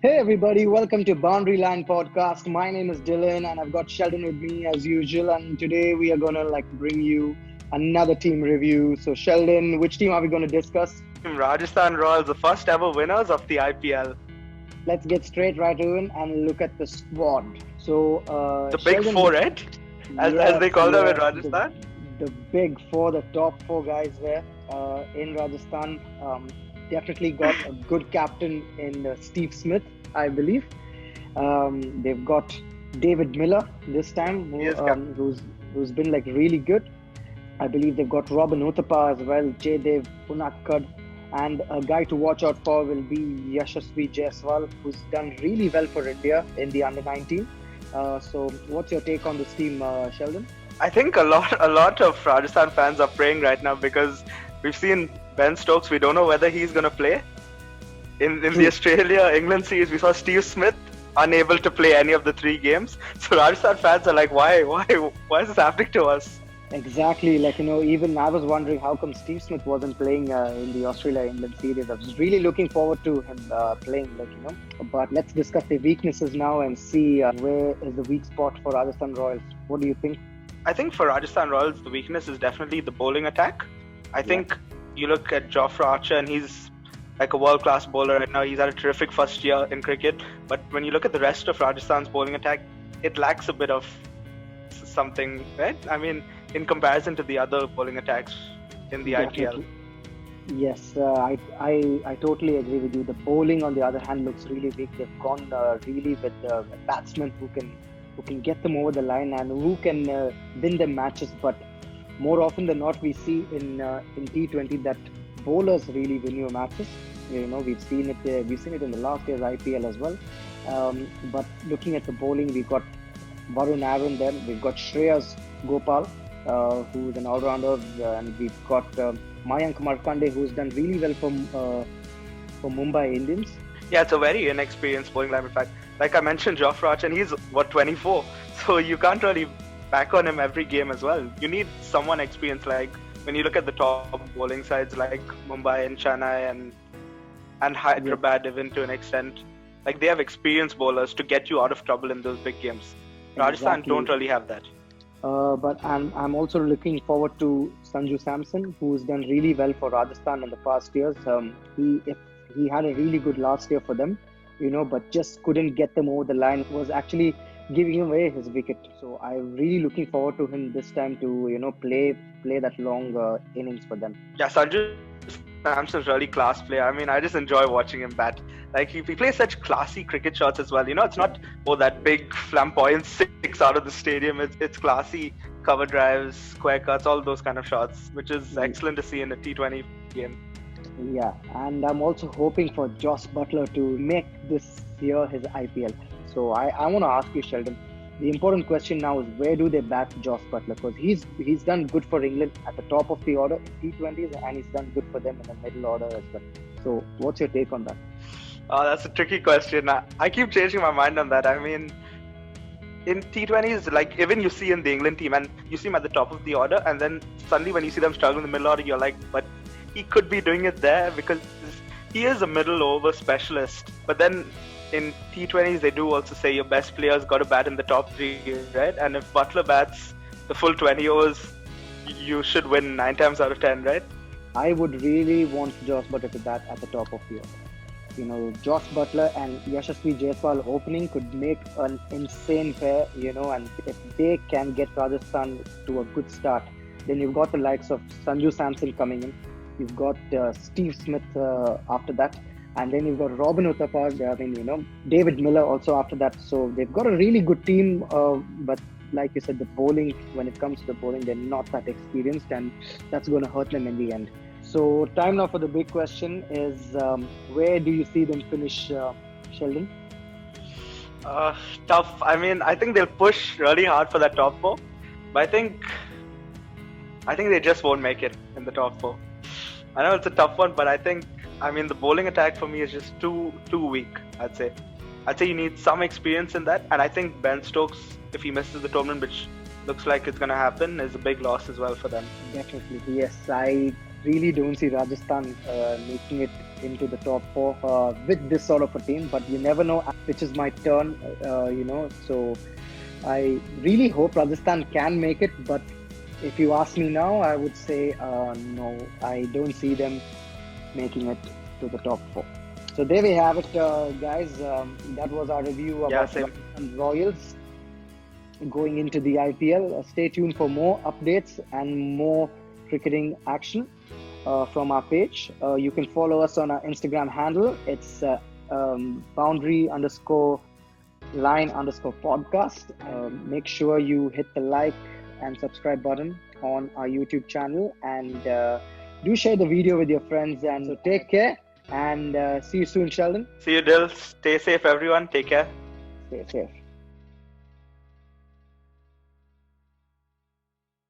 Hey everybody, welcome to Boundary Line Podcast. My name is Dillon and I've got Sheldon with me as usual, and today we are gonna bring you another team review. So Sheldon, which team are we gonna discuss? Rajasthan Royals, the first ever winners of the IPL. Let's get straight right in and look at the squad. So The Big Sheldon, Four, right? As they call them in Rajasthan. The Big Four, the top four guys there in Rajasthan. Definitely got a good captain in Steve Smith, I believe. They've got David Miller this time, who's been really good. I believe they've got Robin Uthappa as well, Jaydev Punakkad, and a guy to watch out for will be Yashasvi Jaiswal, who's done really well for India in the under-19. So what's your take on this team, Sheldon? I think a lot of Rajasthan fans are praying right now because we've seen Ben Stokes. We don't know whether he's going to play. In the Australia-England series, we saw Steve Smith unable to play any of the 3 games. So Rajasthan fans are like, why is this happening to us? Exactly. Even I was wondering how come Steve Smith wasn't playing in the Australia-England series. I was really looking forward to him playing, But let's discuss the weaknesses now and see where is the weak spot for Rajasthan Royals. What do you think? I think for Rajasthan Royals, the weakness is definitely the bowling attack. I think you look at Jofra Archer and he's like a world-class bowler right now. He's had a terrific first year in cricket. But when you look at the rest of Rajasthan's bowling attack, it lacks a bit of something, right? I mean, in comparison to the other bowling attacks in the IPL. Yes, I totally agree with you. The bowling, on the other hand, looks really weak. They've gone really with batsmen who can get them over the line and who can win them matches. But more often than not, we see in T20 that bowlers really win your matches. We've seen it in the last year's IPL as well. But looking at the bowling, we've got Varun Aaron there. We've got Shreyas Gopal, who is an all-rounder, and we've got Mayank Markande, who's done really well for Mumbai Indians. Yeah, it's a very inexperienced bowling line. In fact, like I mentioned, Jofra Archer, and he's 24, so you can't really back on him every game as well. You need someone experienced. Like when you look at the top bowling sides like Mumbai and Chennai and Hyderabad, even to an extent, like they have experienced bowlers to get you out of trouble in those big games. Rajasthan don't really have that. But I'm also looking forward to Sanju Samson, who's done really well for Rajasthan in the past years. He had a really good last year for them, but just couldn't get them over the line. Was actually giving away his wicket. So I'm really looking forward to him this time to play that long innings for them. Yeah, Sanju Samson's really class player. I mean, I just enjoy watching him bat. Like he plays such classy cricket shots as well. It's not that big flamboyant 6 out of the stadium. It's classy cover drives, square cuts, all those kind of shots, which is excellent to see in a T20 game. Yeah, and I'm also hoping for Joss Buttler to make this year his IPL. So I want to ask you, Sheldon, the important question now is where do they back Joss Buttler? Because he's done good for England at the top of the order in T20s, and he's done good for them in the middle order as well. So what's your take on that? Oh, that's a tricky question. I keep changing my mind on that. I mean, in T20s, like even you see in the England team, and you see him at the top of the order, and then suddenly when you see them struggle in the middle order, you're like, but he could be doing it there because he is a middle over specialist. But then in T20s, they do also say your best players got to bat in the top 3, right? And if Buttler bats the full 20 overs, you should win 9 times out of 10, right? I would really want Joss Buttler to bat at the top of the order. Joss Buttler and Yashasvi Jaiswal opening could make an insane pair, and if they can get Rajasthan to a good start, then you've got the likes of Sanju Samson coming in. You've got Steve Smith after that. And then you've got Robin Uthappa, David Miller also after that. So they've got a really good team. But like you said, the bowling, when it comes to the bowling, they're not that experienced, and that's going to hurt them in the end. So time now for the big question is, where do you see them finish, Sheldon? Tough. I mean, I think they'll push really hard for that top 4. But I think they just won't make it in the top 4. I know it's a tough one, but I think the bowling attack for me is just too weak, I'd say. You need some experience in that. And I think Ben Stokes, if he misses the tournament, which looks like it's going to happen, is a big loss as well for them. Definitely. Yes, I really don't see Rajasthan making it into the top four with this sort of a team. But you never know which is my turn, So I really hope Rajasthan can make it. But if you ask me now, I would say no. I don't see them making it to the top four. So there we have it, guys. That was our review about Rajasthan Royals going into the IPL. Stay tuned for more updates and more cricketing action from our page. You can follow us on our Instagram handle. It's boundary_line_podcast. Make sure you hit the like and subscribe button on our YouTube channel, and do share the video with your friends. And so take care, and see you soon, Sheldon. See you, Dill. Stay safe, everyone. Take care. Stay safe.